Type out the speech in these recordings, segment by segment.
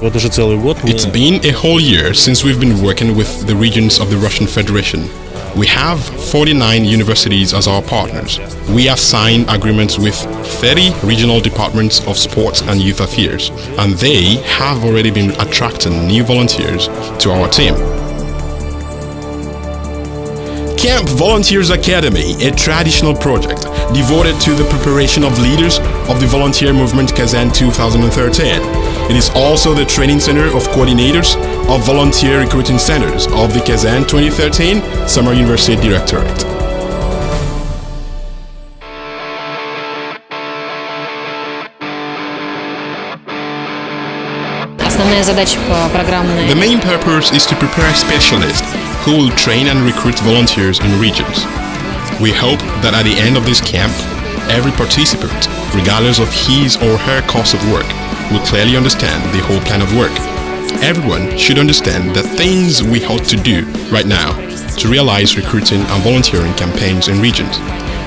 It's been a whole year since we've been working with the regions of the Russian Federation. We have 49 universities as our partners. We have signed agreements with 30 regional departments of sports and youth affairs, and they have already been attracting new volunteers to our team. Camp Volunteers Academy, a traditional project devoted to the preparation of leaders of the volunteer movement Kazan 2013. It is also the training center of coordinators of volunteer recruiting centers of the Kazan 2013 Summer University Directorate. The main purpose is to prepare specialists who will train and recruit volunteers in regions. We hope that at the end of this camp, every participant, regardless of his or her course of work, will clearly understand the whole plan of work. Everyone should understand the things we ought to do right now to realize recruiting and volunteering campaigns in regions.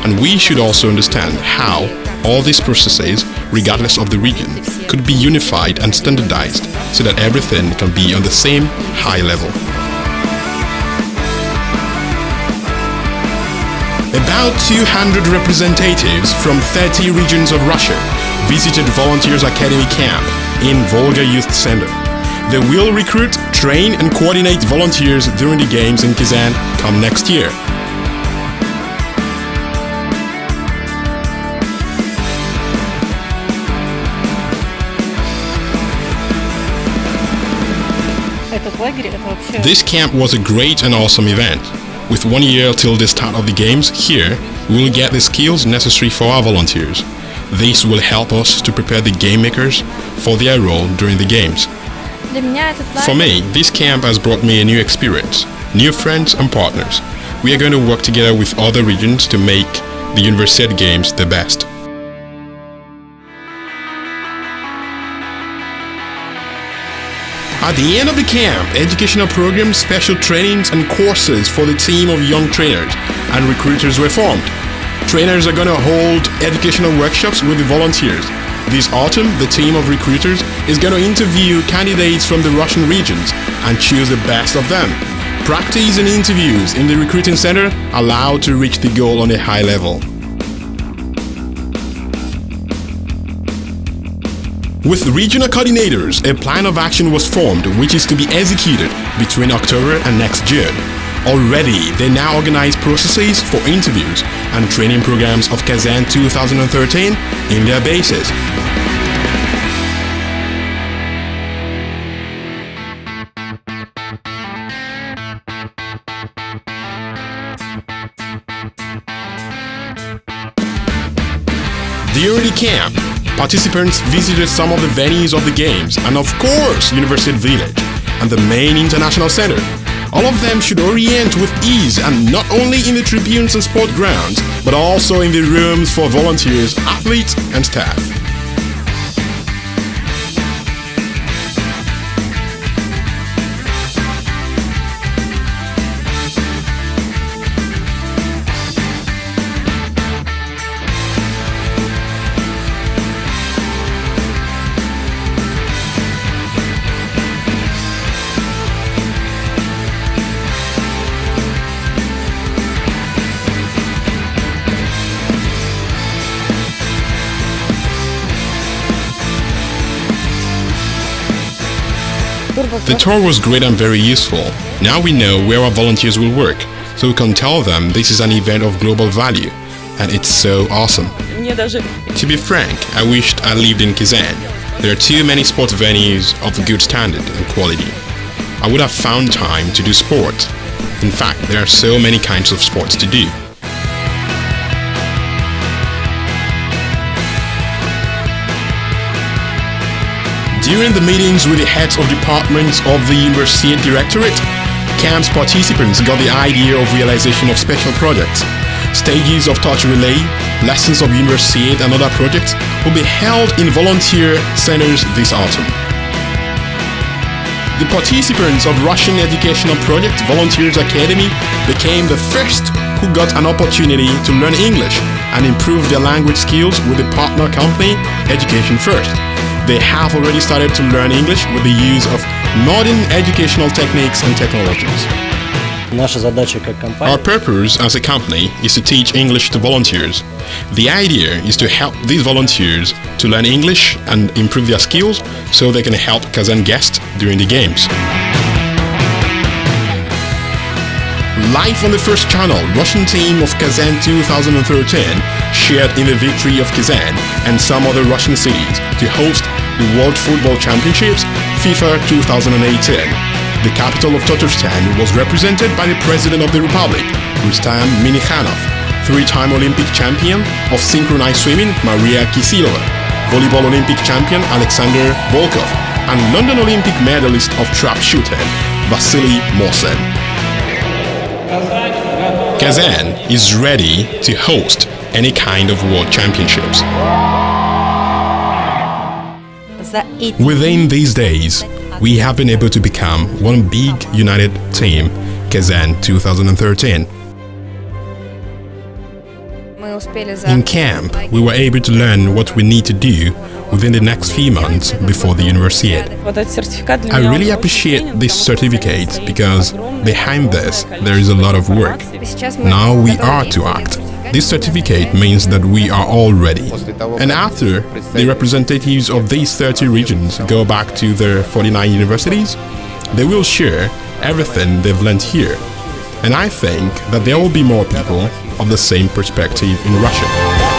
And we should also understand how all these processes, regardless of the region, could be unified and standardized so that everything can be on the same high level. About 200 representatives from 30 regions of Russia visited Volunteers Academy Camp in Volga Youth Center. They will recruit, train and coordinate volunteers during the games in Kazan come next year. This camp was a great and awesome event. With 1 year till the start of the games here, we will get the skills necessary for our volunteers. This will help us to prepare the game makers for their role during the games. For me, this camp has brought me a new experience, new friends and partners. We are going to work together with other regions to make the Universiade Games the best. At the end of the camp, educational programs, special trainings and courses for the team of young trainers and recruiters were formed. Trainers are going to hold educational workshops with the volunteers. This autumn, the team of recruiters is going to interview candidates from the Russian regions and choose the best of them. Practice and interviews in the recruiting center allow to reach the goal on a high level. With regional coordinators, a plan of action was formed which is to be executed between October and next June. Already, they now organize processes for interviews and training programs of Kazan 2013 in their bases. During the camp, participants visited some of the venues of the games and of course University Village and the main international center. All of them should orient with ease and not only in the tribunes and sport grounds, but also in the rooms for volunteers, athletes and staff. The tour was great and very useful. Now we know where our volunteers will work, so we can tell them this is an event of global value, and it's so awesome. To be frank, I wished I lived in Kazan. There are too many sports venues of good standard and quality. I would have found time to do sport. In fact, there are so many kinds of sports to do. During the meetings with the heads of departments of the University Directorate, camp's participants got the idea of realization of special projects. Stages of touch relay, lessons of Universiade and other projects will be held in volunteer centers this autumn. The participants of Russian educational project Volunteers Academy became the first who got an opportunity to learn English and improve their language skills with the partner company Education First. they have already started to learn English with the use of modern educational techniques and technologies. Our purpose as a company is to teach English to volunteers. The idea is to help these volunteers to learn English and improve their skills so they can help Kazan guests during the games. Live on the first channel, Russian team of Kazan 2013 shared in the victory of Kazan and some other Russian cities to host the World Football Championships FIFA 2018. The capital of Tatarstan was represented by the President of the Republic, Rustam Minikhanov, three-time Olympic champion of synchronized swimming Maria Kisilova, volleyball Olympic champion Alexander Volkov, and London Olympic medalist of trap shooting Vasily Mosen. Kazan is ready to host any kind of world championships. Within these days, we have been able to become one big united team, Kazan 2013. In camp, we were able to learn what we need to do within the next few months before the university. I really appreciate this certificate because behind this there is a lot of work. Now we are to act. This certificate means that we are all ready. And after the representatives of these 30 regions go back to their 49 universities, they will share everything they've learned here. And I think that there will be more people of the same perspective in Russia.